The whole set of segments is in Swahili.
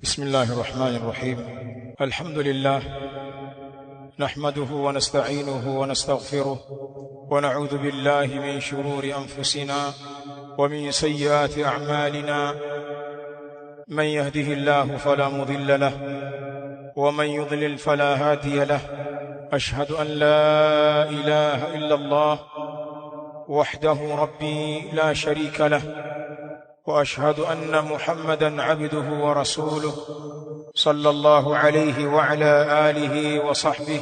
بسم الله الرحمن الرحيم. الحمد لله نحمده ونستعينه ونستغفره ونعوذ بالله من شرور أنفسنا ومن سيئات أعمالنا. من يهده الله فلا مضل له ومن يضلل فلا هادي له. أشهد أن لا إله إلا الله وحده ربي لا شريك له، وأشهد أن محمدًا عبده ورسوله صلى الله عليه وعلى آله وصحبه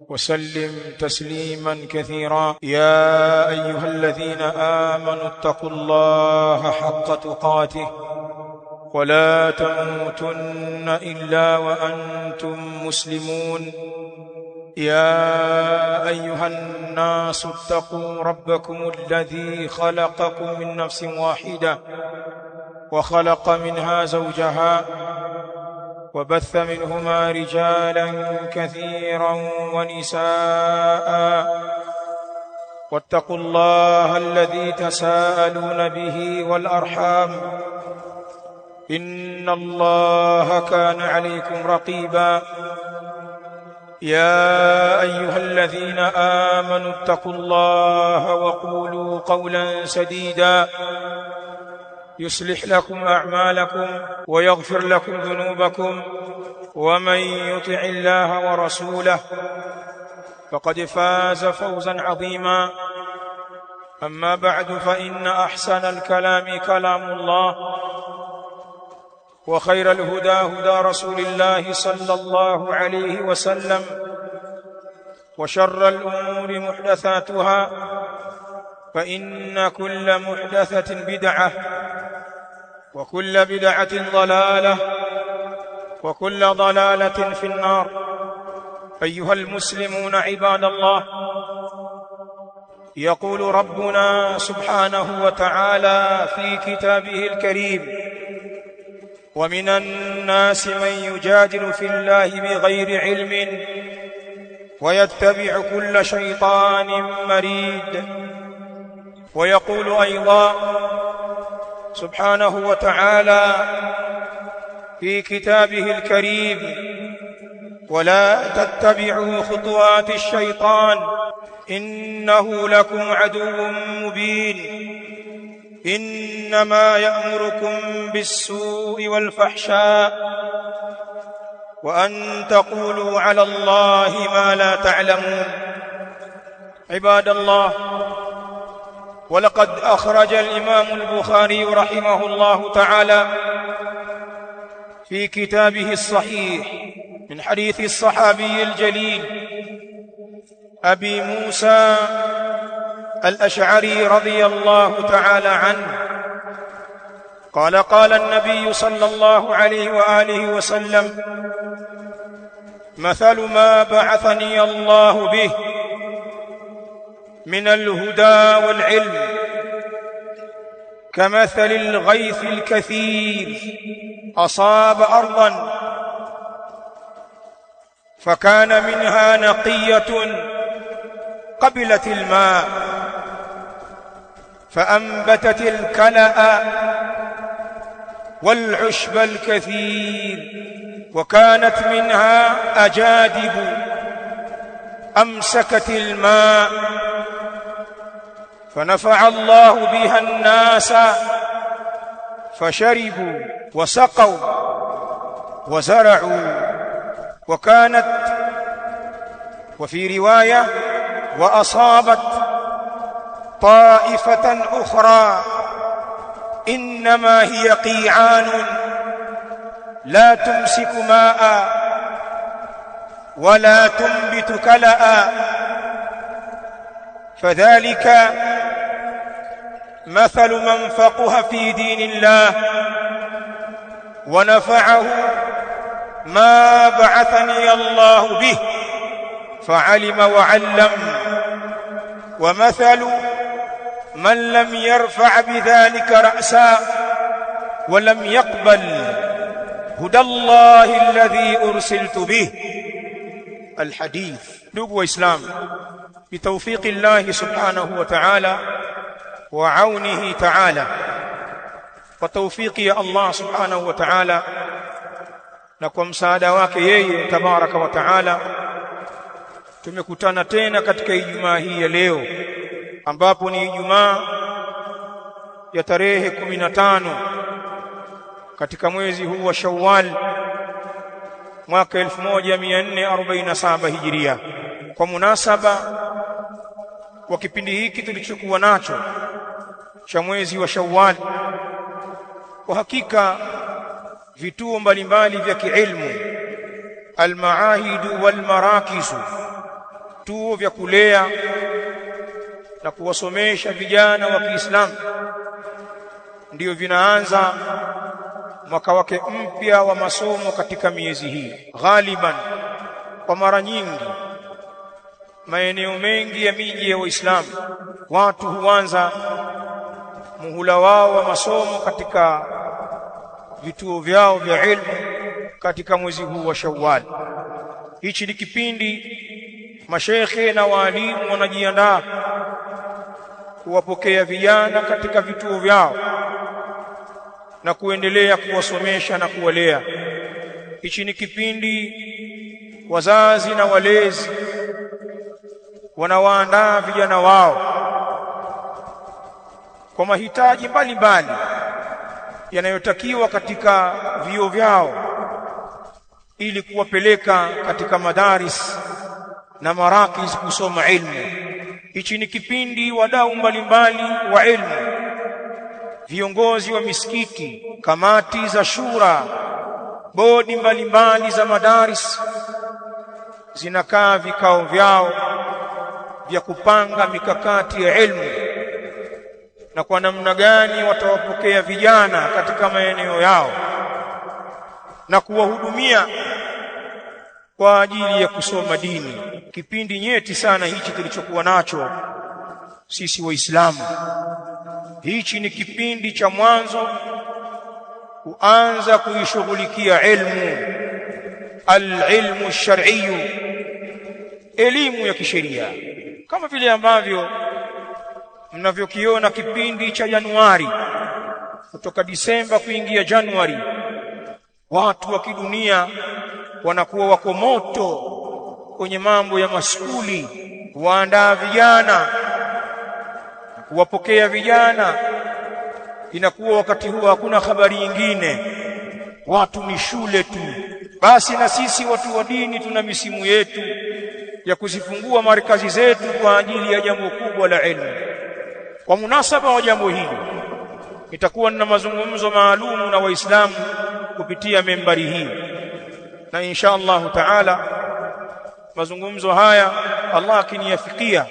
وسلم تسليمًا كثيرًا. يا أيها الذين آمنوا اتقوا الله حق تقاته ولا تموتن إلا وأنتم مسلمون. يا أيها الناس اتقوا ربكم الذي خلقكم من نفس واحدة وخلق منها زوجها وبث منهما رجالا كثيرا ونساء، واتقوا الله الذي تساءلون به والأرحام إن الله كان عليكم رقيبا. يا أيها الذين آمنوا اتقوا الله وقولوا قولا سديدا يصلح لكم أعمالكم ويغفر لكم ذنوبكم، ومن يطع الله ورسوله فقد فاز فوزا عظيما. أما بعد، فإن أحسن الكلام كلام الله، وخير الهدى هدى رسول الله صلى الله عليه وسلم، وشر الأمور محدثاتها، فإن كل محدثة بدعة، وكل بدعة ضلالة، وكل ضلالة في النار. أيها المسلمون عباد الله، يقول ربنا سبحانه وتعالى في كتابه الكريم: ومن الناس من يجادل في الله بغير علم ويتبع كل شيطان مريد. ويقول أيضا سبحانه وتعالى في كتابه الكريم: ولا تتبعوا خطوات الشيطان إنه لكم عدو مبين. إنما يأمركم بالسوء والفحشاء وأن تقولوا على الله ما لا تعلمون. عباد الله، ولقد أخرج الإمام البخاري رحمه الله تعالى في كتابه الصحيح من حديث الصحابي الجليل أبي موسى الأشعري رضي الله تعالى عنه قال: قال النبي صلى الله عليه وآله وسلم: مثل ما بعثني الله به من الهدى والعلم كمثل الغيث الكثير أصاب أرضا فكان منها نقية قبلت الماء فأنبتت الكلأ والعشب الكثير، وكانت منها أجادب أمسكت الماء فنفع الله بها الناس فشربوا وسقوا وزرعوا. وكانت وفي رواية: وأصابت طائفة أخرى إنما هي قيعان لا تمسك ماء ولا تنبت كلأ. فذلك مثل من فقه في دين الله ونفعه ما بعثني الله به فعلم وعلم، ومثل من لم يرفع بذلك رأسا ولم يقبل هدى الله الذي أرسلت به. الحديث. ndugu waislamu, بتوفيق الله سبحانه وتعالى وعونه تعالى وتوفيق الله سبحانه وتعالى na kwa msaada wake yeye tabaraka wa taala tumekutana tena katika Ijumaa hii ya leo, ambapo ni Ijumaa ya tarehe 15 katika mwezi huu wa Shawwal mwaka 1447 Hijiria. Kwa munasaba wa kipindi hiki tulichokuwa nacho cha mwezi wa Shawwal, kwa hakika vituo mbalimbali vya kiilmu, almaahid walmarakiz, vituo vya kulea na kuwasomesha vijana wa Kiislamu ndio vinaanza mwaka wake mpya wa masomo katika miezi hii. Ghaliban, kwa mara nyingi, maeneo mengi ya miji ya Waislamu watu huanza muhula wao wa masomo katika vituo vyao vya ilmu katika mwezi huu wa Shawwal. Hichi ni kipindi mashekhe na walimu wanajiandaa kuwapokea vijana katika vituo vyao na kuendelea kuwasomesha na kuwalea. Hichi ni kipindi wazazi na walezi wanawaandaa vijana wao kwa mahitaji mbalimbali yanayotakiwa katika vio vyao ili kuwapeleka katika madaris na marakiz kusoma ilmu. Hichi ni kipindi wadau mbalimbali wa ilmu, viongozi wa misikiti, kamati za shura, bodi mbalimbali za madaris zinakaa vikao vyao vya kupanga mikakati ya ilmu na kwa namna gani watawapokea vijana katika maeneo yao na kuwahudumia kwa ajili ya kusoma dini. Kipindi nyeti sana hichi tulichokuwa nacho sisi Waislamu. Hichi ni kipindi cha mwanzo kuanza kuishughulikia ilmu, al-ilmu ash-shar'iyyu, elimu ya kisheria, kama vile ambavyo mnavyokiona kipindi cha Januari, kutoka Disemba kuingia Januari, watu wa kidunia wanakuwa wako moto kwenye mambo ya maskuli, kuandaa vijana, kuwapokea vijana. Inakuwa wakati huo hakuna habari nyingine, watu ni shule tu. Basi na sisi watu wa dini tuna misimu yetu ya kuzifungua markazi zetu kwa ajili ya jambo kubwa la elimu. Kwa munasaba wa jambo hili itakuwa na mazungumzo maalumu na Waislamu kupitia membari hii, na insha Allah taala mazungumzo haya, Allah akiniyafikia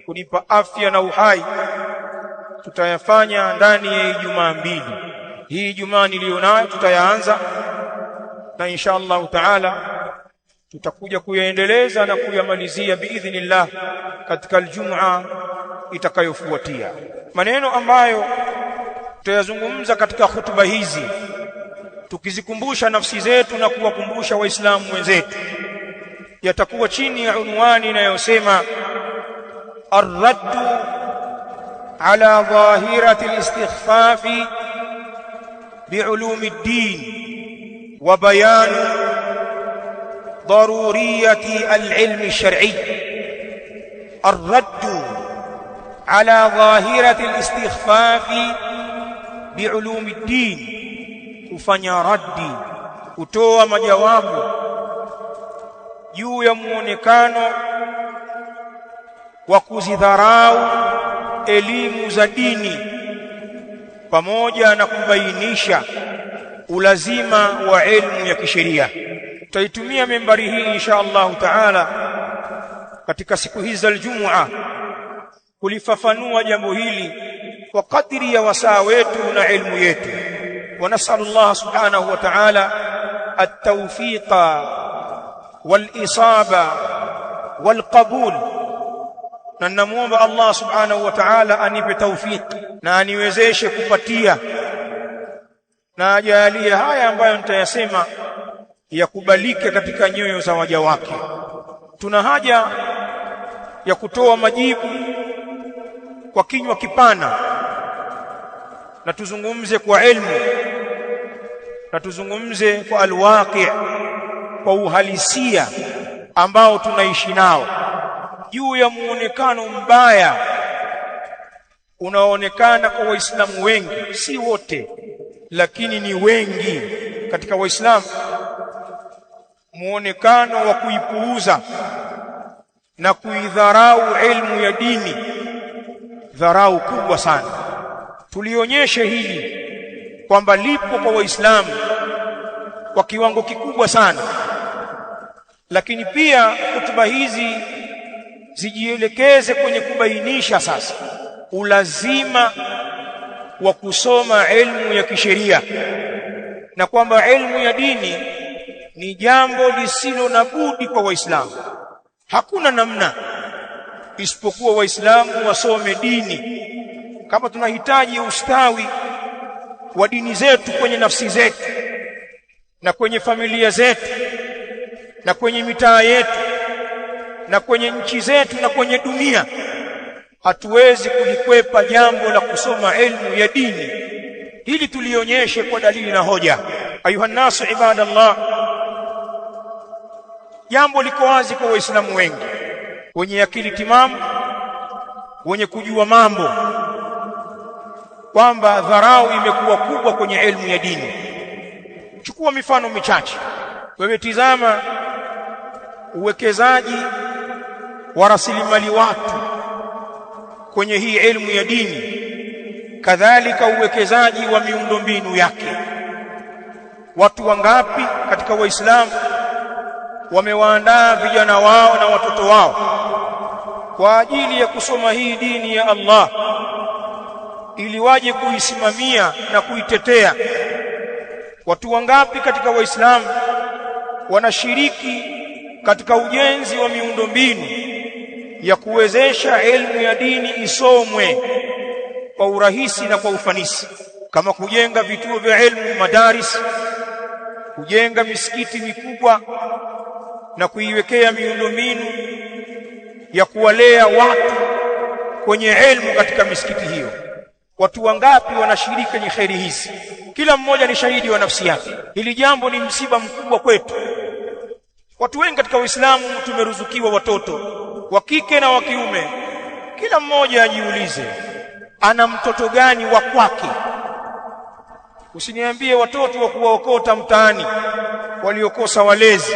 kunipa afya na uhai, tutayafanya ndani ya Ijumaa mbili. Hii Ijumaa nilionayo tutayaanza, na insha Allah taala tutakuja kuyaendeleza na kuyamalizia biidhnillah katika Ijumaa itakayofuatia. Maneno ambayo tutayazungumza katika hutuba hizi, tukizikumbusha nafsi zetu na kuwakumbusha Waislamu wenzetu, yatakuwa chini ya unwani inayosema ar-raddu ala dhahirati al-istikhfafi bi'ulumi ad-din wa bayanu daruriyati al-ilmi ash-shar'i. Ar-raddu ala dhahirati al-istikhfafi bi'ulumi ad-din, kufanya raddi, kutoa majawabu juu ya muonekano wa kuzidharau elimu za dini, pamoja na kubainisha ulazima wa elimu ya kisheria. Tutaitumia membari hii insha Allah taala katika siku hizi za Ijumaa kulifafanua jambo hili kwa kadri ya wasaa wetu na elimu yetu. Wa nas'alullah subhanahu wa ta'ala at-tawfiqa wal-isaba wal-qabul, na namuomba Allah subhanahu wa ta'ala anipe tawfiq na aniwezeshe kupatia, na ajalie haya ambayo nitayasema yakubalike katika nyoyo za waja wake. Tuna haja ya kutoa majibu kwa kinywa kipana na tuzungumze kwa elimu na tuzungumze kwa alwaqi', kwa uhalisia ambao tunaishi nao, juu ya muonekano mbaya unaoonekana kwa Waislamu wengi, si wote lakini ni wengi katika Waislamu, muonekano wa kuipuuza na kuidharau ilmu ya dini, dharau kubwa sana. Tulionyeshe hili kwamba lipo kwa Waislamu kwa kiwango kikubwa sana, lakini pia hotuba hizi zijielekeze kwenye kubainisha sasa ulazima wa kusoma ilmu ya kisheria, na kwamba ilmu ya dini ni jambo lisilo na budi kwa Waislamu. Hakuna namna isipokuwa Waislamu wasome dini. Kama tunahitaji ustawi wa dini zetu kwenye nafsi zetu na kwenye familia zetu na kwenye mitaa yetu na kwenye nchi zetu na kwenye dunia, hatuwezi kulikwepa jambo la kusoma elimu ya dini. Hili tulionyeshe kwa dalili na hoja. Ayuha nasu ibadallah, jambo liko wazi kwa Waislamu wengi wenye akili timamu, wenye kujua mambo, kwamba dharau imekuwa kubwa kwenye elimu ya dini. Chukua mifano michache. Wewe tizama uwekezaji wa rasilimali watu kwenye hii elimu ya dini, kadhalika uwekezaji wa miundombinu yake. Watu wangapi katika Waislamu wamewaandaa vijana wao na watoto wao kwa ajili ya kusoma hii dini ya Allah, ili waje kuisimamia na kuitetea? Watu wangapi katika Waislamu wanashiriki katika ujenzi wa miundombinu ya kuwezesha elimu ya dini isomwe kwa urahisi na kwa ufanisi, kama kujenga vituo vya elimu, madaris, kujenga misikiti mikubwa na kuiwekea miundombinu ya kuwalea watu kwenye elimu katika misikiti hiyo. Watu wangapi wanashiriki kwenye khairi hizi? Kila mmoja ni shahidi wa nafsi yake. Hili jambo ni msiba mkubwa kwetu. Watu wengi katika Uislamu tumeruzukiwa watoto wa kike na wa kiume. Kila mmoja ajiulize, ana mtoto gani wa kwake? Usiniambie watoto wa kuwaokota mtaani waliokosa walezi.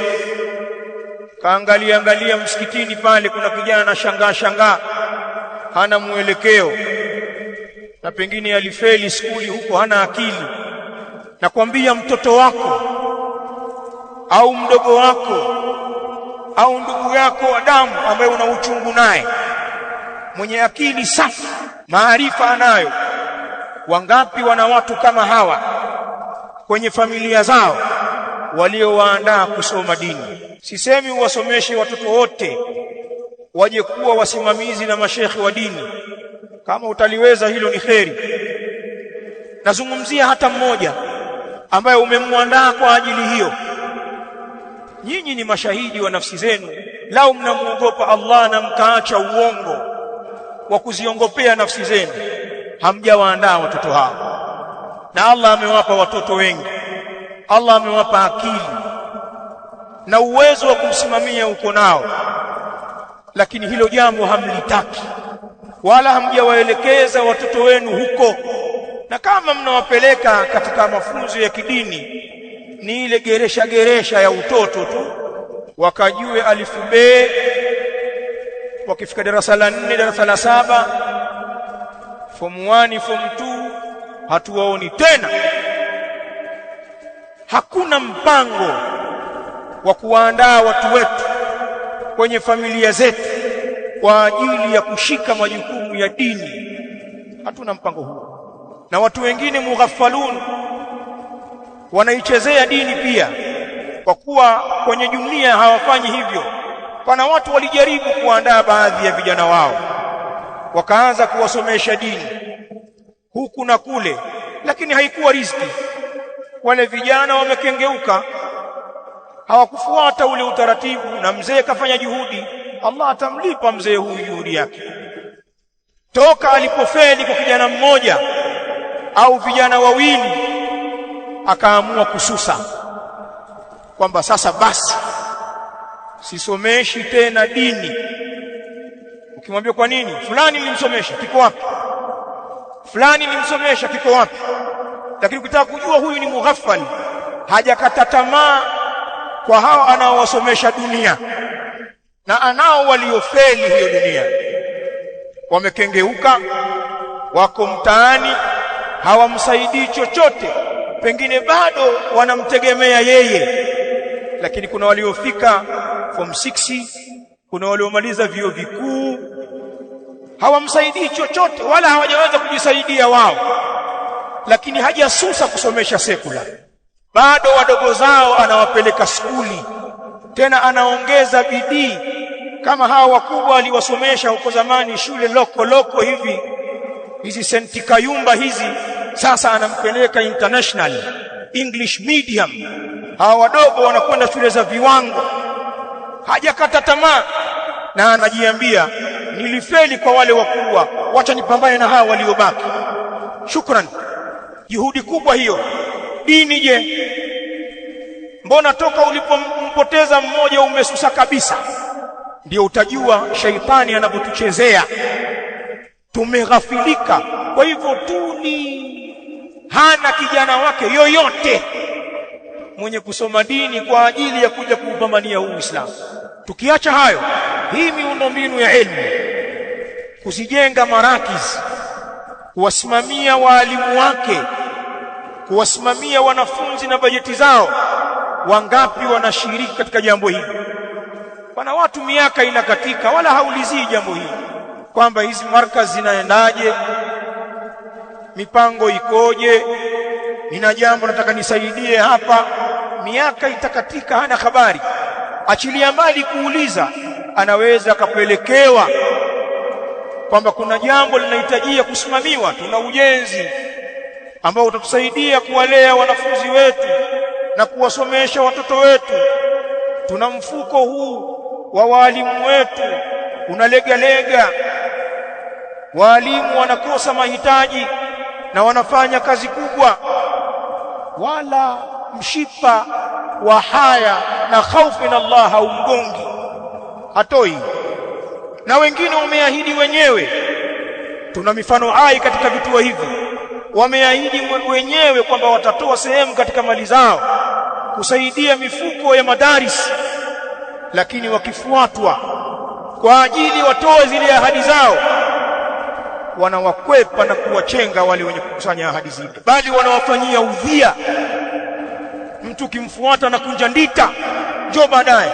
Kaangalia msikitini pale, kuna kijana na shangaa hana mwelekeo, na pengine alifeli skuli huko, hana akili. Nakwambia mtoto wako au mdogo wako au ndugu yako wa damu ambaye una uchungu naye, mwenye akili safi, maarifa anayo, wangapi wana watu kama hawa kwenye familia zao waliowaandaa kusoma dini? Sisemi uwasomeshe watoto wote waje kuwa wasimamizi na mashekhi wa dini. Kama utaliweza hilo ni kheri. Nazungumzia hata mmoja ambaye umemwandaa kwa ajili hiyo. Nyinyi ni mashahidi wa nafsi zenu. Lau mnamuogopa Allah na mkaacha uongo wa kuziongopea nafsi zenu, hamjawaandaa watoto hao. Na Allah amewapa watoto wengi, Allah amewapa akili na uwezo wa kumsimamia uko nao, lakini hilo jambo hamlitaki wala hamjawaelekeza watoto wenu huko. Na kama mnawapeleka katika mafunzo ya kidini, ni ile geresha ya utoto tu, wakajue alifu be, wakifika darasa la 4, darasa la 7, form 1, form 2, hatuwaoni tena. Hakuna mpango wa kuwaandaa watu wetu kwenye familia zetu kwa ajili ya kushika majukumu ya dini. Hatuna mpango huo. Na watu wengine mughafalun wanaichezea dini pia, kwa kuwa kwenye jumuiya hawafanyi hivyo. Pana watu walijaribu kuandaa baadhi ya vijana wao, wakaanza kuwasomesha dini huku na kule, lakini haikuwa riziki. Wale vijana wamekengeuka, hawakufuata ule utaratibu, na mzee kafanya juhudi. Allah atamlipa mzee huyu juhudi yake. Toka alipofeli kwa kijana mmoja au vijana wawili akaamua kususa kwamba sasa basi sisomeshi tena dini. Ukimwambia kwa nini? Fulani nilimsomesha, kiko wapi? Fulani nilimsomesha, kiko wapi? Lakini ukitaka kujua huyu ni mughaffal, hajakata tamaa kwa hao anaowasomesha dunia, na anao waliofeli hiyo dunia, wamekengeuka, wako mtaani, hawamsaidii chochote, pengine bado wanamtegemea yeye. Lakini kuna waliofika form 6, kuna waliomaliza vyuo vikuu, hawamsaidii chochote wala hawajaweza kujisaidia wao, lakini hajasusa kusomesha sekula. Bado wadogo zao anawapeleka skuli, tena anaongeza bidii. Kama hawa wakubwa aliwasomesha huko zamani shule loko hivi, hizi Senti Kayumba hizi, sasa anampeleka international English medium. Hawa wadogo wanakwenda shule za viwango. Hajakata tamaa na anajiambia nilifeli kwa wale wakubwa, wacha nipambane na hawa waliobaki. Shukran, juhudi kubwa hiyo. Dini je? Mbona toka ulipompoteza mmoja umesusa kabisa? Ndio utajua shaitani anapotuchezea. Tumeghafilika. Kwa hivyo hana kijana wake yoyote mwenye kusoma dini kwa ajili ya kuja kuupambania Uislamu. Tukiacha hayo, hii miundombinu ya elimu, kuzijenga marakiz, kuwasimamia waalimu wake, kuwasimamia wanafunzi na bajeti zao, wangapi wanashiriki katika jambo hili? Pana watu miaka inakatika wala haulizii jambo hili kwamba hizi markaz zinaendaje, mipango ikoje, nina jambo nataka nisaidie hapa. Miaka itakatika, hana habari. Achilia mbali kuuliza, anaweza akapelekewa kwamba kuna jambo linahitajia kusimamiwa, tuna ujenzi ambao utatusaidia kuwalea wanafunzi wetu na kuwasomesha watoto wetu, tuna mfuko huu wa walimu wetu unalega, walimu wanakosa mahitaji na wanafanya kazi kubwa, wala mshipa wa haya na hofu na Allah haumgongi, hatoi. Na wengine wameahidi wenyewe, tuna mifano hai katika vituo hivi, wameahidi wenyewe kwamba watatoa sehemu katika mali zao kusaidia mifuko ya madaris, lakini wakifuatwa kwa ajili watoe zile ahadi zao, wanawakwepa na kuwachenga wale wenye kukusanya ahadi zile, bali wanawafanyia udhia. Mtu kimfuata na kunja ndita, njoo baadaye,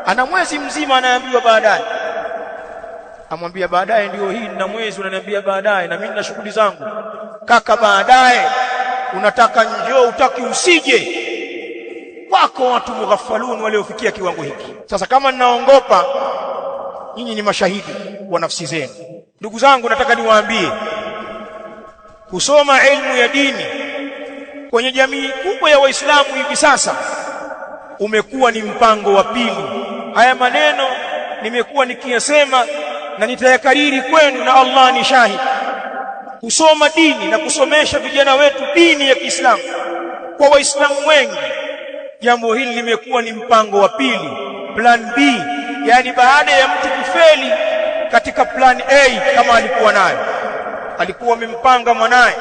ana mwezi mzima anaambiwa baadaye, amwambia baadaye ndio hii, na mwezi unaniambia baadaye, na mimi nina shughuli zangu. Kaka, baadaye unataka njoo, utaki usije. Wako watu mughafalun waliofikia kiwango hiki. Sasa kama ninaongopa, nyinyi ni mashahidi wa nafsi zenu. Ndugu zangu, nataka niwaambie, kusoma elimu ya dini kwenye jamii kubwa ya Waislamu hivi sasa umekuwa ni mpango wa pili. Haya maneno nimekuwa nikiyasema na nitayakariri kwenu, na Allah ni shahidi. Kusoma dini na kusomesha vijana wetu dini ya Kiislamu kwa Waislamu wengi, jambo hili limekuwa ni mpango wa pili, plan B. Yani baada ya mtu kufeli katika plan A, kama alikuwa nayo, alikuwa amempanga mwanae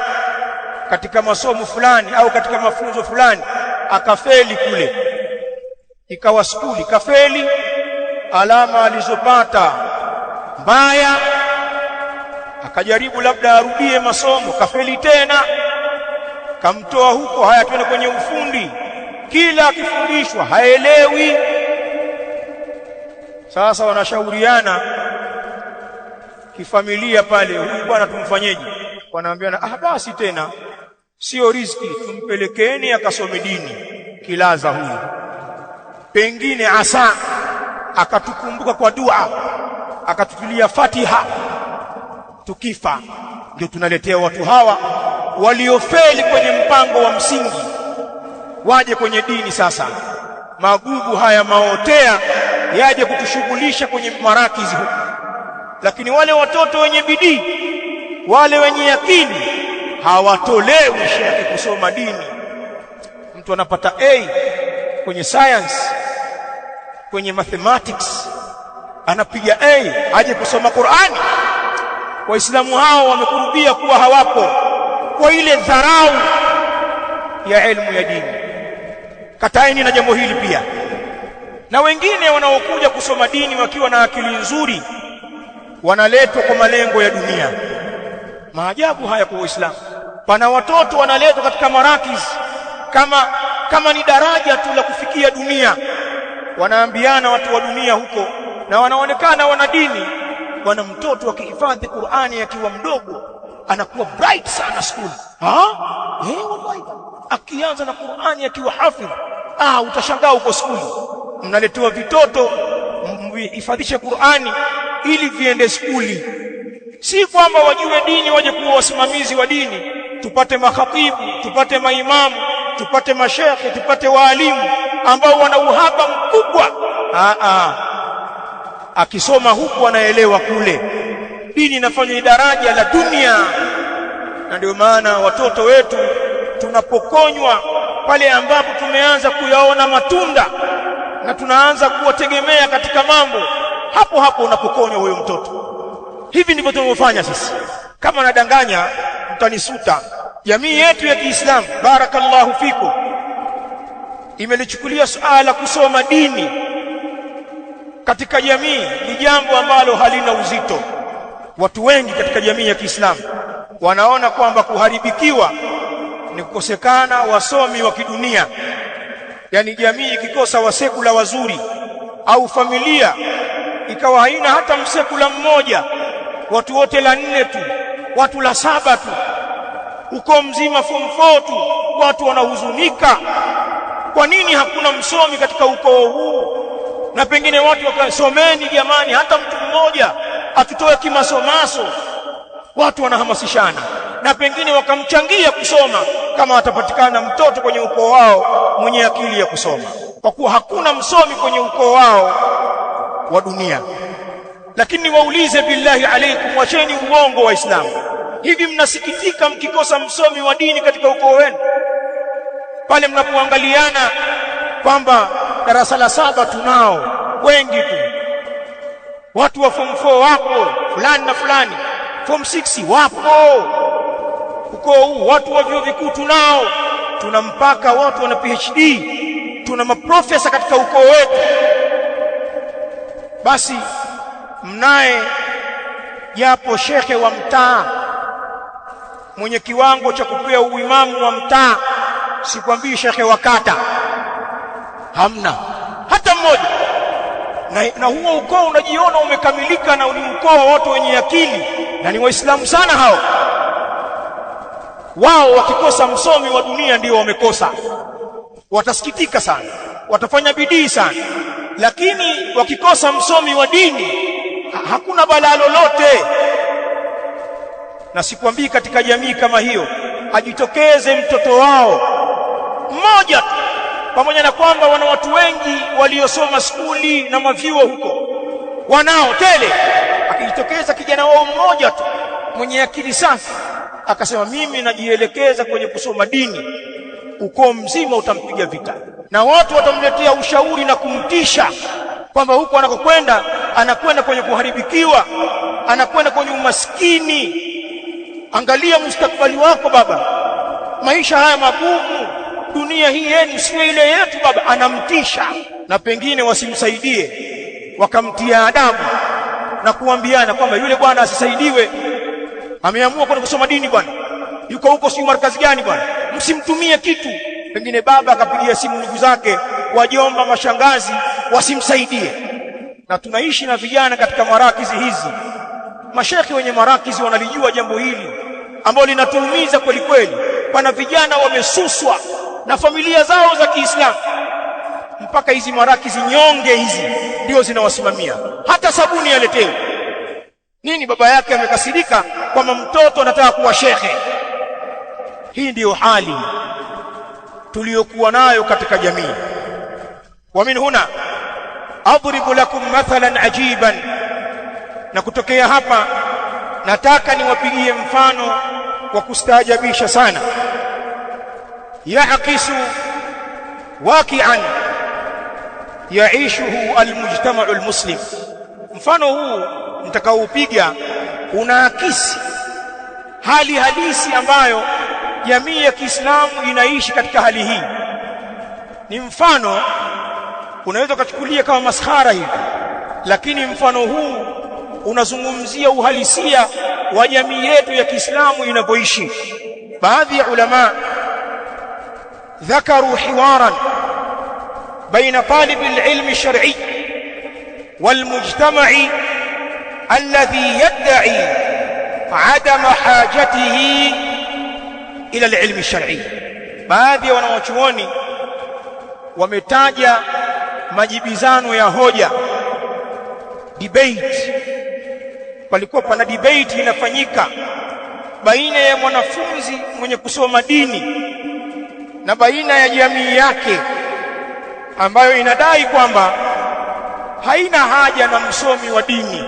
katika masomo fulani au katika mafunzo fulani, akafeli kule, ikawa skuli kafeli, alama alizopata mbaya, akajaribu labda arudie masomo, kafeli tena, kamtoa huko, haya twende kwenye ufundi, kila akifundishwa haelewi. Sasa wanashauriana kifamilia pale, huyu bwana tumfanyeje? Wanaambiana, basi tena sio riziki, tumpelekeni akasome dini Kilaza huyu, pengine asa akatukumbuka kwa dua, akatufilia Fatiha, tukifa ndio tunaletea watu hawa waliofeli kwenye mpango wa msingi waje kwenye dini. Sasa magugu haya maotea yaje kutushughulisha kwenye marakizi huku, lakini wale watoto wenye bidii, wale wenye yakini hawatolewi shekhi kusoma dini mtu anapata A kwenye science, kwenye mathematics, anapiga A aje kusoma Qur'ani. Waislamu hao wamekurubia kuwa hawapo kwa ile dharau ya elimu ya dini. Kataeni na jambo hili pia. Na wengine wanaokuja kusoma dini wakiwa na akili nzuri wanaletwa kwa malengo ya dunia. Maajabu haya kwa Uislamu. Pana watoto wanaletwa katika marakiz kama ni daraja tu la kufikia dunia. Wanaambiana watu wa dunia huko na wanaonekana wana dini. Wana mtoto akihifadhi Qur'ani akiwa mdogo anakuwa bright sana school. Wallahi. Akianza na Qur'ani akiwa hafidh, utashangaa uko school. Mnaletewa vitoto mhifadhishe Qur'ani ili viende skuli. Si kwamba wajue dini waje kuwa wasimamizi wa dini, tupate makhatibu, tupate maimamu, tupate mashekhe, tupate waalimu ambao wana uhaba mkubwa. Akisoma huku anaelewa kule. Dini inafanya daraja la dunia. Na ndio maana watoto wetu tunapokonywa pale ambapo tumeanza kuyaona matunda na tunaanza kuwategemea katika mambo, hapo hapo unapokonywa huyo mtoto. Hivi ndivyo tunavyofanya sisi. Kama nadanganya mtanisuta. Jamii yetu ya Kiislamu, barakallahu fikum, imelichukulia suala kusoma dini katika jamii ni jambo ambalo halina uzito. Watu wengi katika jamii ya Kiislamu wanaona kwamba kuharibikiwa ni kukosekana wasomi wa kidunia. Yani jamii ikikosa wasekula wazuri, au familia ikawa haina hata msekula mmoja, watu wote la 4 tu, watu la 7 tu, uko mzima form 4 tu, watu wanahuzunika. Kwa nini hakuna msomi katika ukoo huu? Na pengine watu wakasomeni jamani, hata mtu mmoja atutoe kimasomaso. Watu wanahamasishana na pengine wakamchangia kusoma kama atapatikana mtoto kwenye ukoo wao mwenye akili ya kusoma, kwa kuwa hakuna msomi kwenye ukoo wao wa dunia. Lakini waulize billahi alaikum, wacheni uongo wa Islamu. Hivi mnasikitika mkikosa msomi wa dini katika ukoo wenu? Pale mnapoangaliana kwamba darasa la 7 tunao wengi tu, watu wa form 4 wapo fulani na fulani, form 6 wapo, ukoo huu watu wa vyuo vikuu tunao, tuna mpaka watu wana PhD, tuna maprofesa katika ukoo wetu. Basi mnaye japo shekhe wa mtaa mwenye kiwango cha kupewa uimamu wa mtaa, sikwambii shekhe wa kata, hamna hata mmoja. Na huo ukoo unajiona umekamilika na ni ukoo wa watu wenye akili na ni Waislamu sana hao. Wao wakikosa msomi wa dunia ndio wamekosa, watasikitika sana, watafanya bidii sana. Lakini wakikosa msomi wa dini hakuna balaa lolote. Na sikwambii katika jamii kama hiyo ajitokeze mtoto wao mmoja, pamoja na kwamba wana watu wengi waliosoma skuli na mavyuo huko, wanao tele, akijitokeza kijana wao mmoja tu mwenye akili safi akasema mimi najielekeza kwenye kusoma dini, ukoo mzima utampiga vita, na watu watamletea ushauri na kumtisha kwamba huko anakokwenda anakwenda kwenye kuharibikiwa, anakwenda kwenye umaskini. Angalia mustakbali wako baba, maisha haya magumu, dunia hii yenu sio ile yetu baba. Anamtisha, na pengine wasimsaidie wakamtia adabu na kuambiana kwamba yule bwana asisaidiwe, ameamua kwenda kusoma dini bwana, yuko huko si markazi gani bwana, msimtumie kitu. Pengine baba akapigia simu ndugu zake, wajomba, mashangazi, wasimsaidie. Na tunaishi na vijana katika marakizi hizi. Mashekhi wenye marakizi wanalijua jambo hili ambalo linatuumiza kweli kweli. Pana vijana wamesuswa na familia zao za Kiislamu, mpaka hizi marakizi nyonge hizi ndio zinawasimamia, hata sabuni aletewe. Nini? Baba yake amekasirika kwamba mtoto anataka kuwa shekhe. Hii ndiyo hali tuliyokuwa nayo katika jamii. Wa min huna adribu lakum mathalan ajiban, na kutokea hapa nataka niwapigie mfano wa kustaajabisha sana. Yaakisu waqi'an yaishuhu almujtama'u almuslim. Mfano huu nitakaoupiga unaakisi hali halisi ambayo jamii ya Kiislamu inaishi katika hali hii. Ni mfano unaweza kuchukulia kama maskhara hivi, lakini mfano huu unazungumzia uhalisia wa jamii yetu ya Kiislamu inapoishi. Baadhi ya ulama ذكروا حوارا بين طالب العلم الشرعي والمجتمع الذي يدعي عدم حاجته إلى العلم الشرعي. baadhi ya wanawachuoni wametaja majibizano ya hoja, debate. Palikuwa pana debate inafanyika baina ya mwanafunzi mwenye kusoma dini na baina ya jamii yake ambayo inadai kwamba haina haja na msomi wa dini,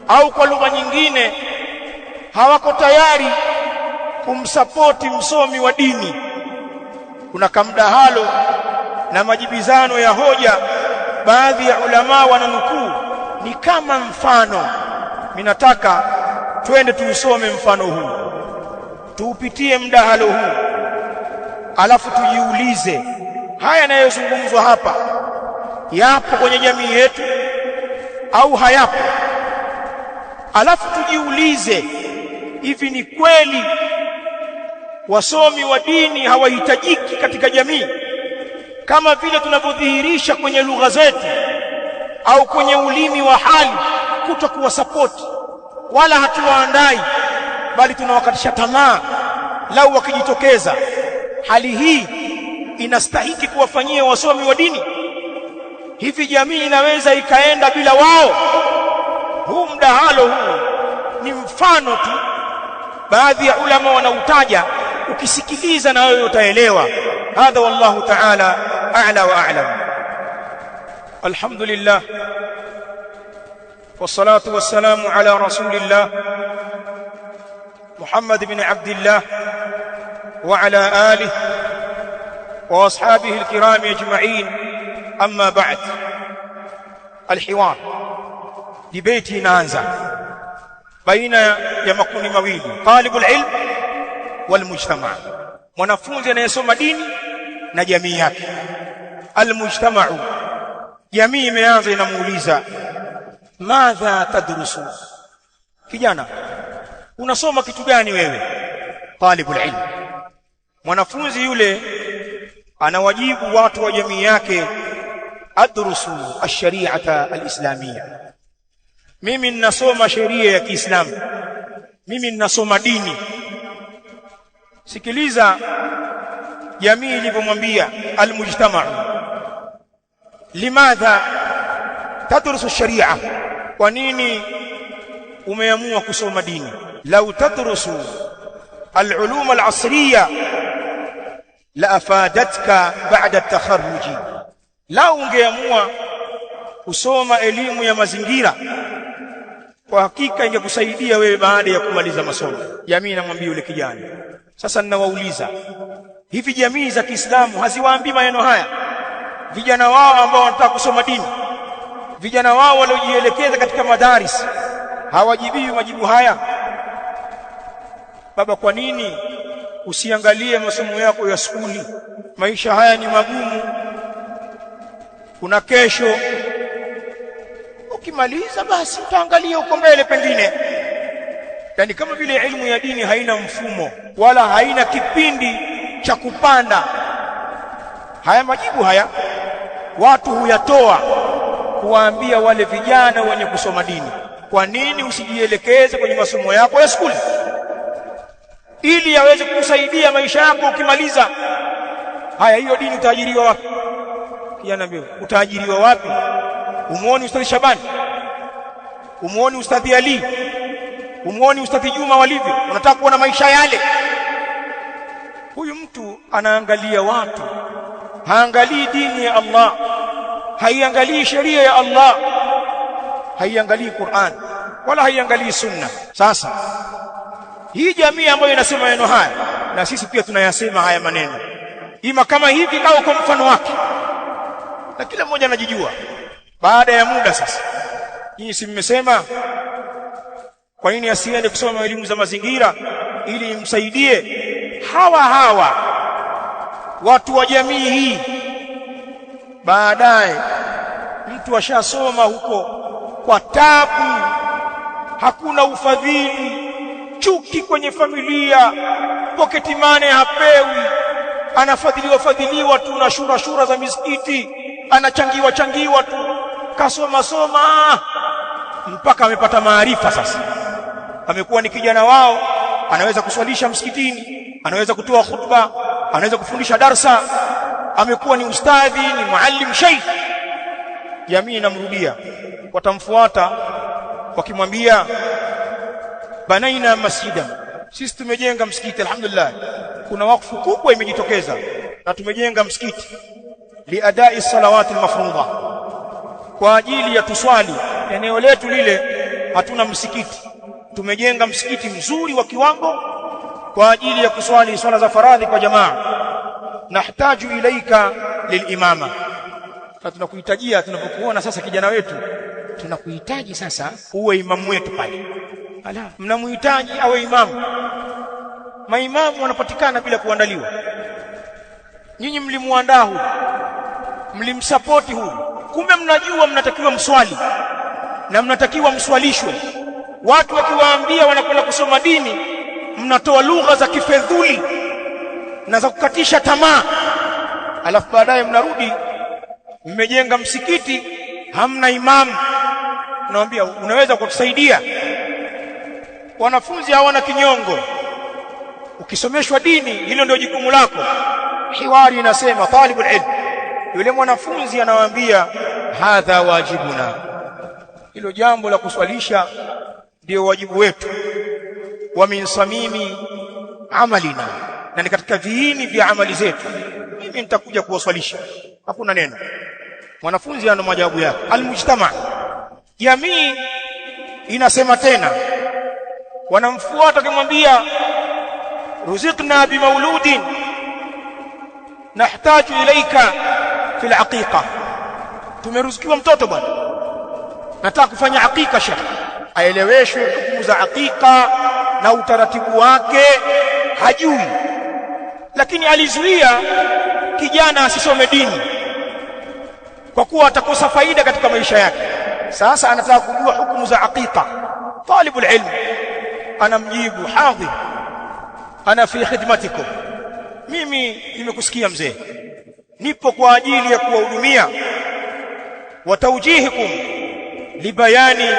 au kwa lugha nyingine hawako tayari kumsapoti msomi wa dini. Kuna kamdahalo na majibizano ya hoja. Baadhi ya ulama wananukuu ni kama mfano. Minataka twende tuusome mfano huu, tuupitie mdahalo huu, alafu tujiulize haya yanayozungumzwa hapa yapo kwenye jamii yetu au hayapo. Alafu tujiulize, hivi ni kweli wasomi wa dini hawahitajiki katika jamii kama vile tunavyodhihirisha kwenye lugha zetu au kwenye ulimi wa hali, kutokuwa support wala hatuwaandai, bali tunawakatisha tamaa lau wakijitokeza. Hali hii inastahiki kuwafanyia wasomi wa dini? Hivi jamii inaweza ikaenda bila wao? Huu mdahalo huu ni mfano tu, baadhi ya ulama wanautaja, ukisikiliza na wewe utaelewa. Hadha wallahu ta'ala a'la wa a'lam. Alhamdulillah wassalatu wassalamu ala rasulillah Muhammad ibn Abdillah wa ala alihi wa ashabihi alkiram ajma'in. Amma ba'd. Alhiwar, debate inaanza baina ya makundi mawili, talibul ilm wal mujtama', mwanafunzi anayesoma dini na jamii yake. Almujtama'u, jamii imeanza inamuuliza, madha tadrusu? Kijana, unasoma kitu gani wewe? Talibul ilm, mwanafunzi yule anawajibu watu wa jamii yake, adrusu ash-shari'ata al-islamiyya, mimi ninasoma sheria ya Kiislamu, mimi ninasoma dini. Sikiliza jamii ilivyomwambia almujtama'u, limadha tadrusu ash-shari'a, kwa nini umeamua kusoma dini? Lau tadrusu al-ulum al-asriyya la afadatka ba'da at-takharruj, lau ungeamua kusoma elimu ya mazingira, kwa hakika ingekusaidia wewe baada ya kumaliza masomo. Jamii inamwambia yule kijana. Sasa ninawauliza, hivi jamii za Kiislamu haziwaambii maneno haya vijana wao ambao wanataka kusoma dini? Vijana wao waliojielekeza katika madaris hawajibii majibu haya? Baba, kwa nini usiangalie masomo yako ya skuli? Maisha haya ni magumu, kuna kesho. Ukimaliza basi utaangalia uko mbele pengine. Yani kama vile elimu ya dini haina mfumo wala haina kipindi cha kupanda. Haya majibu haya watu huyatoa kuwaambia wale vijana wenye kusoma dini, kwa nini usijielekeze kwenye masomo yako ya skuli ili yaweze kukusaidia maisha yako ukimaliza? Haya, hiyo dini utaajiriwa wapi? Kijana mbio, utaajiriwa wapi? Umuoni Ustadhi Shabani? Umuoni Ustadhi Ali? Umuoni Ustadhi Juma walivyo? Unataka kuona maisha yale? Huyu mtu anaangalia watu, haangalii dini ya Allah, haiangalii sheria ya Allah, haiangalii Qur'an wala haiangalii sunna. Sasa hii jamii ambayo inasema maneno haya, na sisi pia tunayasema haya maneno, ima kama hivi au kwa mfano wake, na kila mmoja anajijua. Baada ya muda sasa, nyinyi si mmesema kwa nini asiende kusoma elimu za mazingira ili imsaidie hawa watu wa jamii hii? Baadaye mtu ashasoma huko kwa tabu, hakuna ufadhili, chuki kwenye familia, pocket money hapewi, anafadhiliwa tu na shura za misikiti, anachangiwa tu, kasoma mpaka amepata maarifa. Sasa amekuwa ni kijana wao, anaweza kuswalisha msikitini, anaweza kutoa khutba, anaweza kufundisha darsa, amekuwa ni ustadhi, ni muallim, sheikh. Jamii inamrudia, watamfuata wakimwambia banaina masjida, sisi tumejenga msikiti alhamdulillah, kuna wakfu kubwa imejitokeza na tumejenga msikiti liadai salawati almafruḍa, kwa ajili ya tuswali. Eneo letu lile hatuna msikiti, tumejenga msikiti mzuri wa kiwango kwa ajili ya kuswali swala za faradhi kwa jamaa. Nahtaju ilaika lilimama, na tunakuhitajia, tunapokuona sasa kijana wetu, tunakuhitaji sasa uwe imamu wetu pale. Ala, mnamhitaji awe imamu? Maimamu wanapatikana bila kuandaliwa. Nyinyi mlimuandaa huyu, mlimsapoti huyu, kumbe mnajua mnatakiwa mswali na mnatakiwa mswalishwe. Watu wakiwaambia wanakwenda kusoma dini, mnatoa lugha za kifedhuli na za kukatisha tamaa, alafu baadaye mnarudi mmejenga msikiti, hamna imamu. Naambia unaweza kutusaidia? Wanafunzi hawana kinyongo, ukisomeshwa dini hilo ndio jukumu lako. Hiwari inasema talibul ilm, yule mwanafunzi anawaambia hadha wajibuna, hilo jambo la kuswalisha ndio wajibu wetu. Wa min samimi amalina, na ni katika viini vya amali zetu. Mimi nitakuja kuwaswalisha, hakuna neno. Mwanafunzi ana majawabu yake. Almujtama, jamii inasema tena, wanamfuata kumwambia ruziqna bimauludin nahtaju ilaika fil aqiqa, tumeruzikiwa mtoto bwana, nataka kufanya aqiqa. Sheikh aeleweshwe hukumu za aqiqa na utaratibu wake, hajui, lakini alizuia kijana asisome dini kwa kuwa atakosa faida katika maisha yake. Sasa anataka kujua hukumu za aqiqa. Talibul ilm anamjibu hadhi, ana fi khidmatikum, mimi nimekusikia mzee, nipo kwa ajili ya kuwahudumia. Wa tawjihikum libayani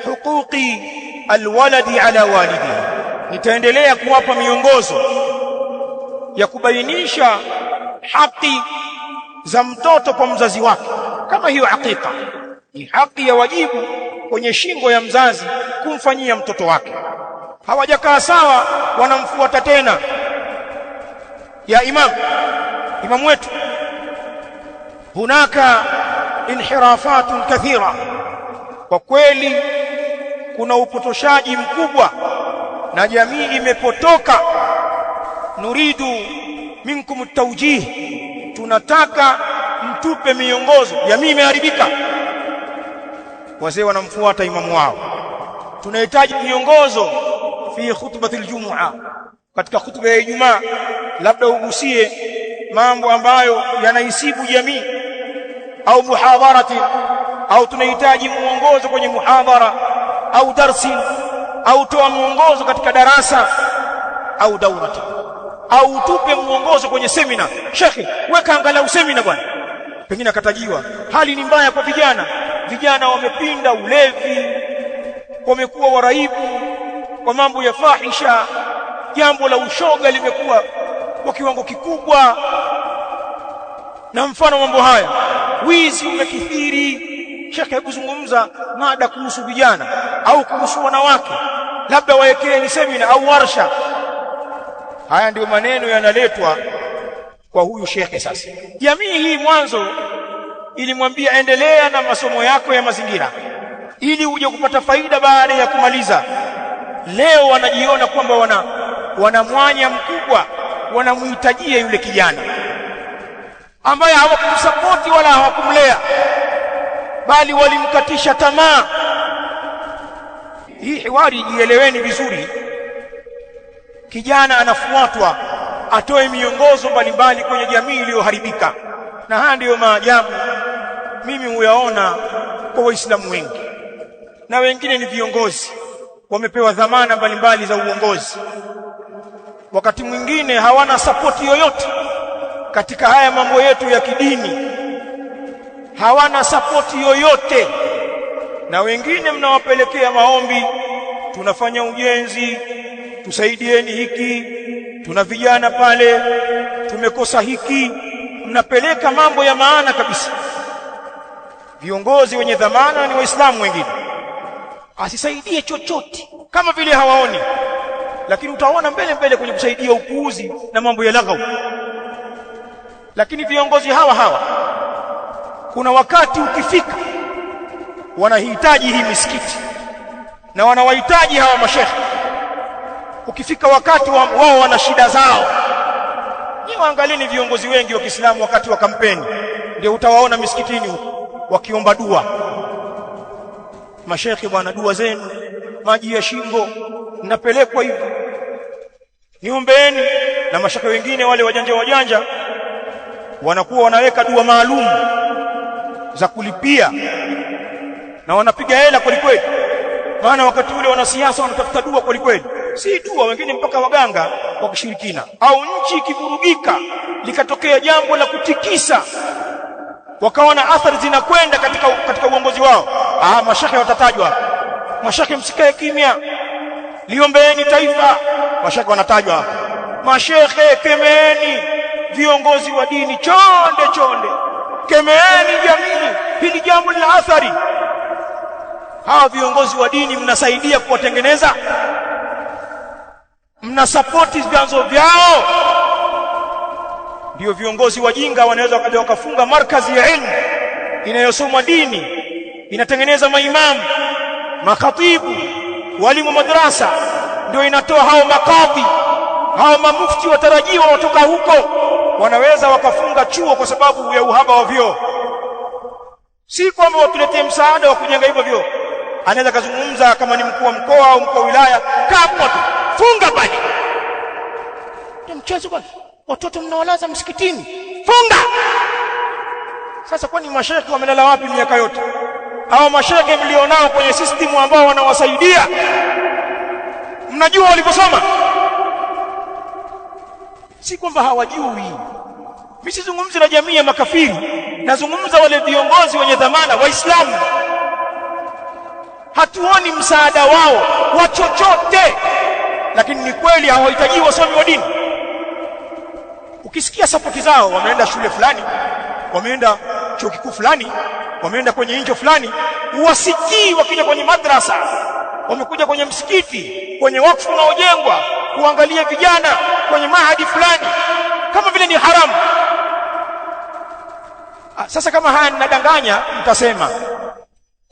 huquqi alwaladi ala walidihi, nitaendelea kuwapa miongozo ya kubainisha haki za mtoto kwa mzazi wake. Kama hiyo aqiqa ni haki ya wajibu kwenye shingo ya mzazi kumfanyia mtoto wake. Hawajakaa sawa, wanamfuata tena, ya imam wetu, hunaka inhirafatun kathira, kwa kweli kuna upotoshaji mkubwa na jamii imepotoka. Nuridu minkum at-tawjih, tunataka mtupe miongozo, jamii imeharibika. Wazee wanamfuata imamu wao, tunahitaji miongozo fi khutbati al-jumu'a, katika khutba ya Ijumaa labda ugusie mambo ambayo yanaisibu jamii, au muhadharati, au tunahitaji muongozo kwenye muhadhara au darsi, au toa muongozo katika darasa au daurati, au tupe muongozo kwenye semina. Shekhi, weka angalau semina bwana. Pengine akatajiwa hali ni mbaya kwa vijana wamepinda ulevi, wamekuwa waraibu kwa mambo ya fahisha, jambo la ushoga limekuwa kwa kiwango kikubwa, na mfano mambo haya, wizi umekithiri. Shekhe, hebu zungumza mada kuhusu vijana au kuhusu wanawake, labda waekee ni semina au warsha. Haya ndio maneno yanaletwa kwa huyu shekhe. Sasa jamii hii mwanzo ilimwambia endelea na masomo yako ya mazingira ili uje kupata faida baada ya kumaliza. Leo wanajiona kwamba wana mwanya mkubwa, wanamhitajia yule kijana. ambaye hawakumsapoti wala hawakumlea, bali walimkatisha tamaa. Hii hiwari ieleweni vizuri. Kijana anafuatwa atoe miongozo mbalimbali kwenye jamii iliyoharibika, na haya ndiyo maajabu mimi huyaona kwa Waislamu wengi, na wengine ni viongozi wamepewa dhamana mbalimbali za uongozi, wakati mwingine hawana sapoti yoyote katika haya mambo yetu ya kidini, hawana sapoti yoyote. Na wengine mnawapelekea maombi, tunafanya ujenzi, tusaidieni hiki, tuna vijana pale, tumekosa hiki, mnapeleka mambo ya maana kabisa. Viongozi wenye dhamana ni Waislamu wengine, asisaidie chochote kama vile hawaoni, lakini utaona mbele mbele kwenye kusaidia upuuzi na mambo ya laghau. Lakini viongozi hawa kuna wakati ukifika wanahitaji hii misikiti na wanawahitaji hawa mashekhe. Ukifika wakati wao wana shida zao, ni waangalieni viongozi wengi wa Kiislamu wakati wa kampeni, ndio utawaona misikitini wakiomba dua. Mashekhe, bwana, dua zenu maji ya shingo napelekwa hivi, niombeeni. Na mashekhe wengine wale wajanja wanakuwa wanaweka dua maalum za kulipia na wanapiga hela kweli kweli, maana wakati ule wanasiasa wanatafuta dua kweli kweli, si dua, wengine mpaka waganga wa kishirikina. Au nchi ikivurugika likatokea jambo la kutikisa, wakaona athari zinakwenda katika uongozi wao, mashekhe watatajwa. Mashekhe, msikae kimya, liombeeni taifa. Mashekhe wanatajwa. Mashekhe, kemeeni viongozi wa dini, chonde kemeeni jamii, hili jambo lina athari. Hawa viongozi wa dini mnasaidia kuwatengeneza, mnasapoti vyanzo vyao. Ndio viongozi wajinga wanaweza wakafunga markazi ya ilmu inayosomwa dini, inatengeneza maimamu, makhatibu, walimu madrasa, ndio inatoa hao makadhi, hao mamufti watarajiwa watoka huko. Wanaweza wakafunga chuo kwa sababu ya uhaba wa vyoo. Si kwamba watuletee msaada wa kujenga hivyo vyoo. Anaweza kazungumza kama ni mkuu wa mkoa au mkuu wa wilaya, kapo funga bali. Ndio mchezo bwana. Watoto mnawalaza msikitini, funga. Sasa kwani mashekhe wamelala wapi miaka yote? Hao mashekhe mlionao kwenye system ambao wanawasaidia, mnajua waliposoma? Si kwamba hawajui. Mimi sizungumzi na jamii ya makafiri, nazungumza wale viongozi wenye dhamana Waislamu. Hatuoni msaada wao wa chochote, lakini ni kweli hawahitaji wasomi wa dini. Ukisikia sapoti zao, wameenda shule fulani, wameenda chuo kikuu fulani, wameenda kwenye injo fulani, uwasikii wakija kwenye madrasa, wamekuja kwenye msikiti, kwenye wakfu unaojengwa, kuangalia vijana kwenye mahadi fulani, kama vile ni haramu. Sasa kama haya ninadanganya, mtasema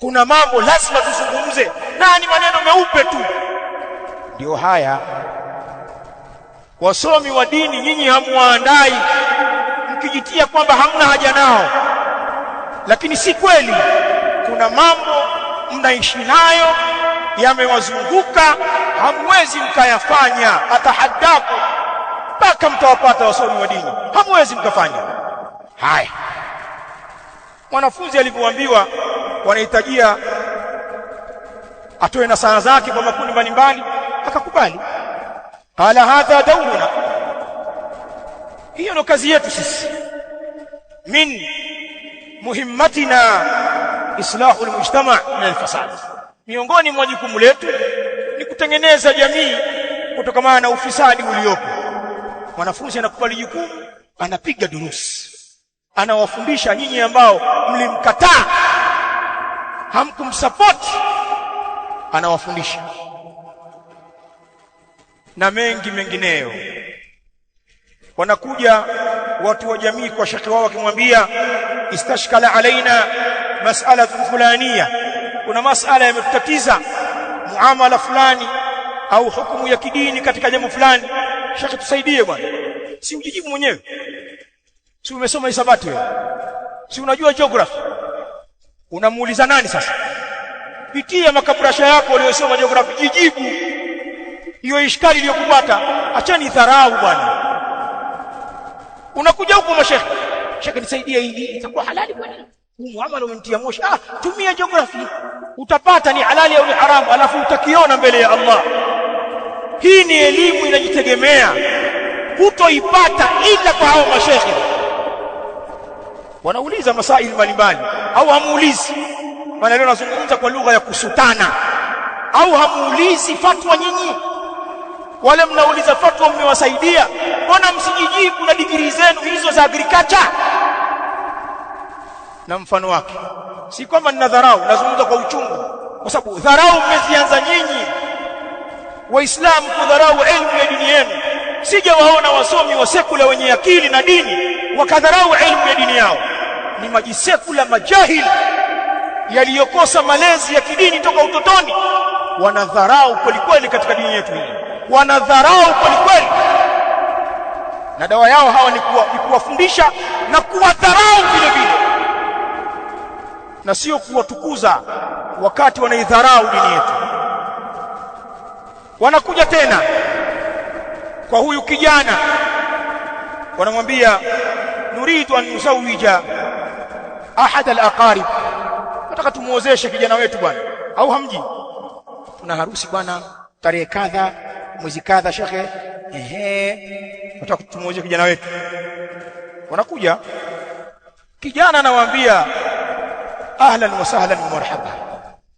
kuna mambo lazima tuzungumze, na ni maneno meupe tu. Ndio haya wasomi wa dini, nyinyi hamuandai mkijitia kwamba hamna haja nao, lakini si kweli. Kuna mambo mnaishi nayo yamewazunguka, hamwezi mkayafanya. Atahaddaku mpaka mtawapata wasomi wa dini, hamwezi mkafanya haya. Mwanafunzi alipoambiwa wanahitajia atoe nasaha zake kwa makundi mbalimbali, akakubali. Qala hadha dawruna, hiyo ndo kazi yetu sisi. Min muhimmatina islahu almujtama' min alfasad, miongoni mwa jukumu letu ni kutengeneza jamii kutokana na ufisadi uliopo. Mwanafunzi anakubali jukumu, anapiga durusi, anawafundisha nyinyi ambao mlimkataa, hamkumsupport, anawafundisha na mengi mengineyo. Wanakuja watu wa jamii kwa shekhi wao wakimwambia, istashkala alaina mas'ala fulania, kuna mas'ala yametutatiza, muamala fulani au hukumu ya kidini katika jambo fulani, shekhi tusaidie bwana. Si ujijibu mwenyewe, Si umesoma hisabati wewe? Si unajua geography? Unamuuliza nani sasa? Pitia makabrasha yako uliyosoma geography, jijibu hiyo ishkali iliyokupata. Achani dharau bwana. Unakuja huko mashekhe, shekhe nisaidie hii itakuwa halali bwana. Muamala umemtia moshi. Tumia geography. Utapata ni halali au ni haramu, alafu utakiona mbele ya Allah. Hii ni elimu inajitegemea. Hutoipata ila kwa hao mashekhe. Wanauliza masaili mbalimbali au hamuulizi? Maana leo nazungumza kwa lugha ya kusutana. Au hamuulizi fatwa nyinyi? Wale mnauliza fatwa mmewasaidia? Mbona msijijibu na digrii zenu hizo za agriculture? Na mfano wake. Si kwamba ninadharau, nazungumza kwa uchungu, kwa sababu dharau mmezianza nyinyi Waislamu, kudharau elimu ya dini yenu. Sijawaona wasomi wa sekula wenye akili na dini wakadharau elimu ya dini yao. Ni majisekula majahili yaliyokosa malezi ya kidini toka utotoni, wanadharau kweli katika dini yetu hii. Wanadharau kweli. Na dawa yao hawa ni kuwafundisha na kuwadharau vile vile, na sio kuwatukuza wakati wanaidharau dini yetu. Wanakuja tena kwa huyu kijana, wanamwambia nuridu an nusawija ahad al-aqarib, nataka tumuozeshe kijana wetu bwana. Au hamji? Tuna harusi bwana, tarehe kadha, mwezi kadha shekhe. Nataka tumuozeshe kijana wetu. Wanakuja, kijana anawaambia ahlan wa sahlan wa marhaba,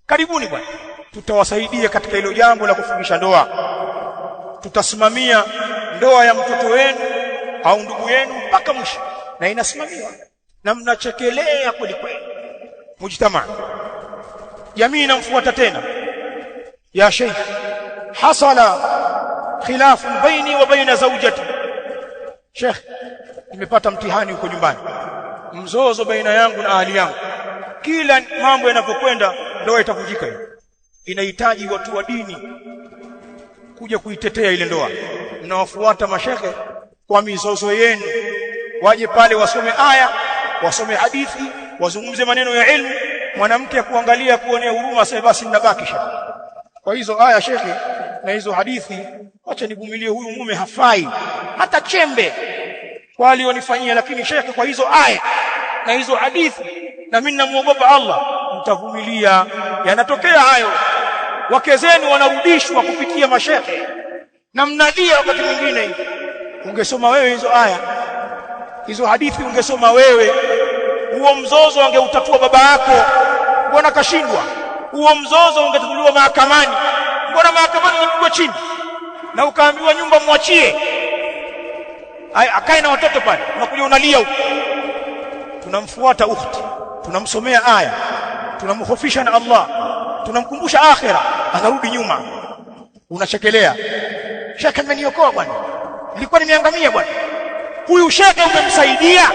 karibuni bwana, tutawasaidia katika hilo jambo la kufungisha ndoa. Tutasimamia ndoa ya mtoto wenu au ndugu yenu mpaka mwisho, na inasimamiwa na mnachekelea kweli. Mujtama, jamii inamfuata tena. Ya sheikh, hasala khilafun baini wa baina zawjati. Sheikh, nimepata mtihani huko nyumbani, mzozo baina yangu na ahli yangu. Kila mambo yanapokwenda ndoa itavunjika. Hiyo inahitaji watu wa dini kuja kuitetea ile ndoa. Mnawafuata mashekhe kwa mizozo yenu, waje pale wasome aya, wasome hadithi, wazungumze maneno ya ilmu. Mwanamke kuangalia kuonea huruma, sasa basi ninabaki shekhe kwa hizo aya shekhe na hizo hadithi, acha nivumilie, huyu mume hafai hata chembe kwa alionifanyia, lakini shekhe kwa hizo aya na hizo hadithi na mimi namuogopa Allah, mtavumilia. Yanatokea hayo, wake zenu wanarudishwa kupitia mashekhe na mnalia. Wakati mwingine ungesoma wewe hizo aya hizo hadithi, ungesoma wewe, huo mzozo angeutatua baba yako. Mbona kashindwa? Huo mzozo ungetatuliwa mahakamani. Mbona mahakamani ulipigwa chini na ukaambiwa nyumba muachie, akae na watoto pale, unakuja unalia huko. Tunamfuata ukhti, tunamsomea aya, tunamkhofisha na Allah, tunamkumbusha akhira, anarudi nyuma, unachekelea. Shekhe ameniokoa bwana, nilikuwa nimeangamia bwana. Huyu shekhe umemsaidia?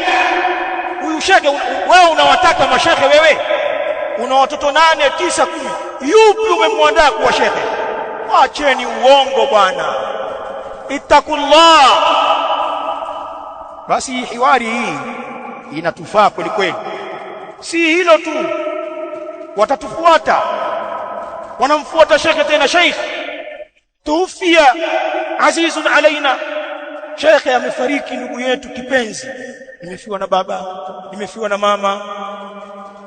Huyu shekhe wewe unawataka mashekhe? Wewe una watoto 8, 9, 10, yupi umemwandaa kuwa shekhe? Acheni uongo bwana, ittaqullah. Basi hiwari hii inatufaa kweli. Si hilo tu, watatufuata, wanamfuata shekhe tena. Sheikh tuufia azizun alaina, shekhe amefariki, ndugu yetu kipenzi, nimefiwa na baba, nimefiwa na mama,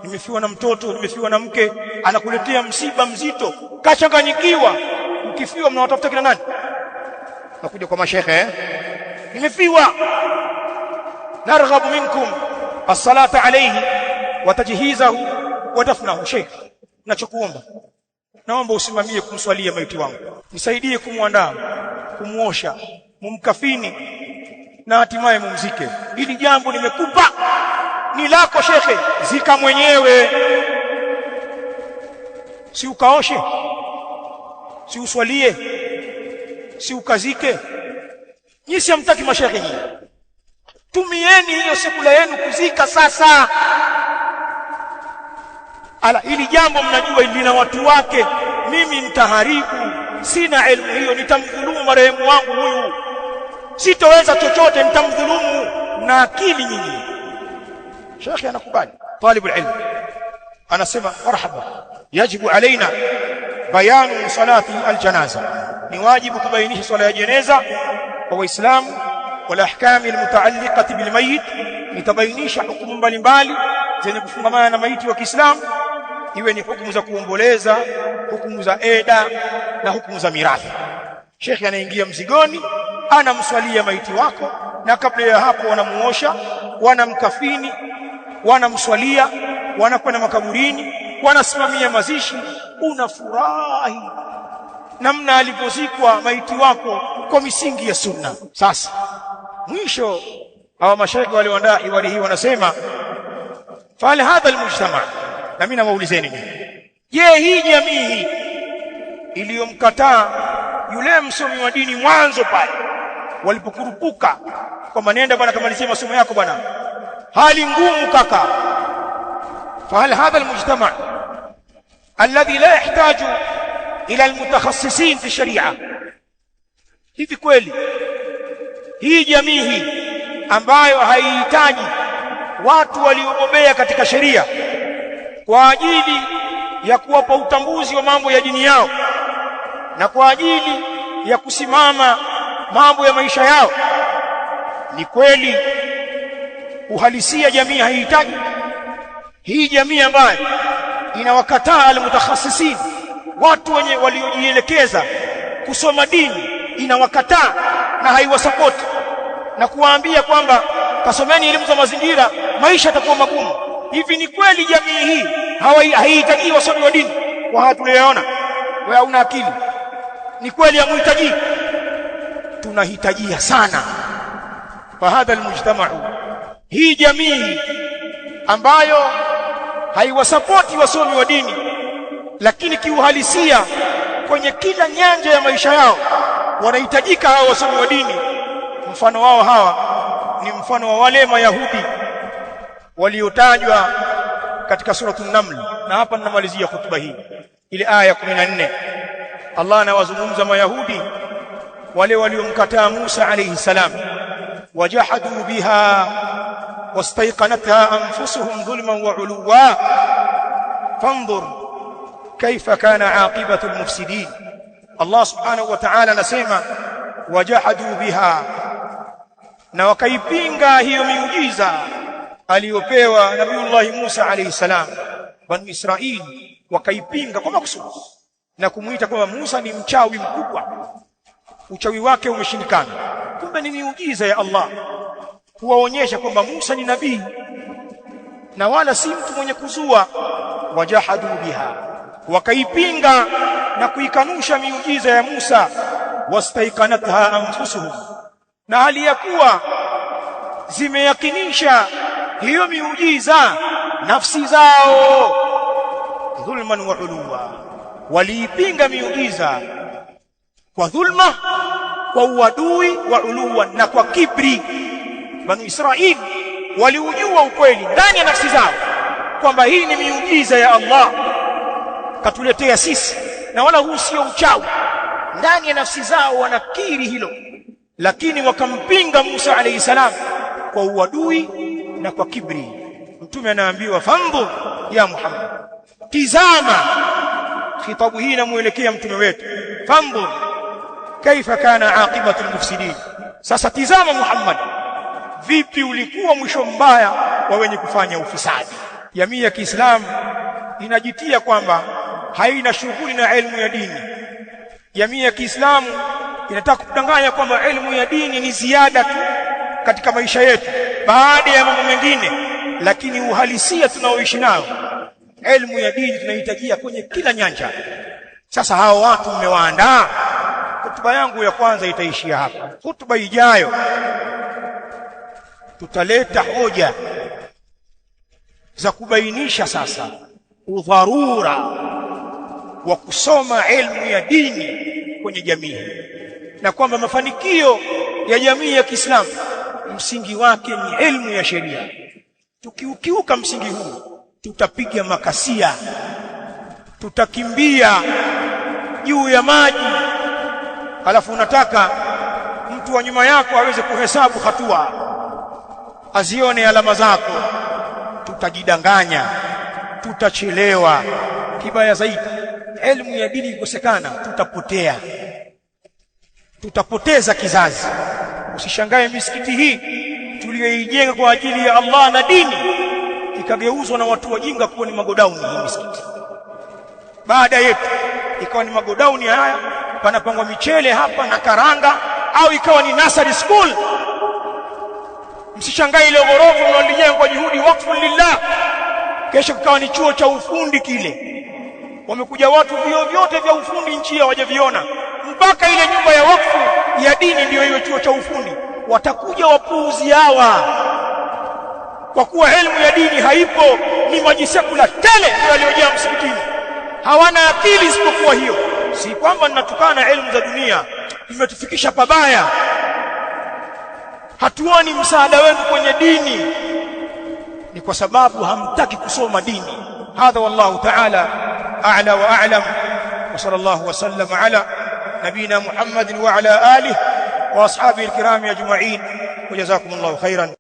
nimefiwa na mtoto, nimefiwa na mke. Anakuletea msiba mzito, kachanganyikiwa. Mkifiwa mnawatafuta kina nani? Nakuja kwa mashekhe, nimefiwa. Narghabu minkum as-salata alayhi wa tajhizahu wa dafnahu. Sheikh, nachokuomba, naomba usimamie kumswalia maiti wangu, nisaidie kumwandaa, kumuosha, mumkafini na hatimaye mumzike. Hili jambo nimekupa, ni lako shekhe, zika mwenyewe. Si ukaoshe, si uswalie, si ukazike. Nyinyi hamtaki mashekhe nyinyi. Tumieni hiyo sekula yenu kuzika sasa. Hili jambo mnajua lina watu wake. Mimi nitaharibu, sina elimu hiyo, nitamdhulumu marehemu wangu huyu. Sitoweza chochote, nitamdhulumu. mna akili nyinyi. Sheikh anakubali. Talibul ilm anasema marhaba, yajibu alaina bayanu salati aljanaza, ni wajibu kubainisha swala ya jeneza kwa Waislamu, wala ahkami almutaalliqati bilmayit, nitabainisha hukumu mbalimbali zenye kufungamana na maiti wa Kiislamu, iwe ni hukumu za kuomboleza, hukumu za eda na hukumu za mirathi. Sheikh anaingia mzigoni, anamswalia maiti wako, na kabla ya hapo wanamuosha, wanamkafini, wanamswalia, wanakwenda makaburini, wanasimamia mazishi. Unafurahi namna alipozikwa maiti wako kwa misingi ya sunna. Sasa mwisho hawa mashaikh walioandaa hiwari hii wanasema, fahal hadha almujtama, na mimi nawaulizeni, je, hii jamii hii iliyomkataa yule msomi wa dini mwanzo pale walipokurupuka kwamba nenda bwana kamalizia masomo yako bwana, hali ngumu kaka, fahal hadha almujtama alladhi la yahtaju ila almutakhassisin fi sharia, hivi kweli hii jamii hii ambayo haihitaji watu waliobobea katika sheria kwa ajili ya kuwapa utambuzi wa mambo ya dini yao na kwa ajili ya kusimama mambo ya maisha yao, ni kweli uhalisia jamii haihitaji hii jamii ambayo inawakataa almutakhassisin, watu wenye waliojielekeza kusoma dini, inawakataa na haiwasapoti na kuwaambia kwamba kasomeni elimu za mazingira, maisha yatakuwa magumu? Hivi ni kweli jamii hii haihitaji wasomi wa dini kwa haya tuliyoona? Wewe hauna akili? Ni kweli hamuhitaji? Tunahitajia sana. Fa hadha almujtama, hii jamii ambayo haiwasapoti wasomi wa dini, lakini kiuhalisia kwenye kila nyanja ya maisha yao wanahitajika hawa wasomi wa dini. Mfano wao hawa ni mfano wa wale Mayahudi waliotajwa katika suratul Naml, na hapa ninamalizia hutuba hii, ile aya ya 14. Allah anawazungumza Mayahudi wale waliomkataa Musa alayhi salam, wajahadu biha wastayqanatha anfusuhum dhulman wa uluwa fanzur kaifa kana aqibatu almufsidin. Allah subhanahu wa ta'ala anasema wajahadu biha, na wakaipinga hiyo miujiza aliyopewa Nabiiullah Musa alayhi salam. Bani Israili wakaipinga kwa makusudi na kumuita kwamba Musa ni mchawi mkubwa, uchawi wake umeshindikana. Kumbe ni miujiza ya Allah kuwaonyesha kwamba Musa ni nabii na wala si mtu mwenye kuzua. Wajahadu biha, wakaipinga na kuikanusha miujiza ya Musa. Wastaiqanatha anfusuhum, na hali ya kuwa zimeyakinisha hiyo miujiza nafsi zao. Dhulman wa uluwa, waliipinga miujiza kwa dhulma, kwa uadui wa uluwa na kwa kibri. Bani Israili waliujua ukweli ndani ya nafsi zao kwamba hii ni miujiza ya Allah katuletea sisi, na wala huu sio uchawi. Ndani ya nafsi zao wanakiri hilo, lakini wakampinga Musa alayhi salam kwa uadui na kwa kibri. Mtume anaambiwa fanzur ya Muhammad, tizama. Khitabu hii inamuelekea mtume wetu, fanzur kaifa kana aqibatu almufsidin. Sasa tizama Muhammad, vipi ulikuwa mwisho mbaya wa wenye kufanya ufisadi. Jamii ya Kiislamu inajitia kwamba haina shughuli na elimu ya dini. Jamii ya Kiislamu inataka kudanganya kwamba elimu ya dini ni ziada tu katika maisha yetu baada ya mambo mengine, lakini uhalisia tunaoishi nao, elimu ya dini tunahitajia kwenye kila nyanja. Sasa hao watu mmewaandaa. Hotuba yangu ya kwanza itaishia hapa. Hotuba ijayo tutaleta hoja za kubainisha sasa udharura wa kusoma elimu ya dini kwenye jamii, na kwamba mafanikio ya jamii ya Kiislamu msingi wake ni elimu ya sheria. Tukiukiuka msingi huu tutapiga makasia, tutakimbia juu ya maji. Alafu unataka mtu wa nyuma yako aweze kuhesabu hatua, azione alama zako, tutajidanganya, tutachelewa. Kibaya zaidi, elimu ya dini ikosekana, tutapotea, tutapoteza kizazi. Usishangae misikiti hii tuliyoijenga kwa ajili ya Allah na dini ikageuzwa na watu wajinga kuwa ni magodauni. Hii misikiti baada yetu ikawa ni magodauni haya, panapangwa michele hapa na karanga, au ikawa ni nursery school. Msishangae ile ghorofa mnalijenga kwa juhudi wakfu lillah, kesho kukawa ni chuo cha ufundi kile. Wamekuja watu vio vyote vya ufundi nchi hawajaviona, mpaka ile nyumba ya wakfu ya dini ndio iwe chuo cha ufundi. Watakuja wapuuzi hawa, kwa kuwa elimu ya dini haipo, ni majisekula tele waliojaa msikitini, hawana akili isipokuwa hiyo. Si kwamba ninatukana elimu za dunia, imetufikisha pabaya. Hatuoni msaada wenu kwenye dini, ni kwa sababu hamtaki kusoma dini. Hadha wallahu ta'ala a'la wa a'lam, wa sallallahu wa sallam ala nabina Muhammadin wa ala alihi wa ashabihi alkiram ajma'in, wa jazakumullahu khairan.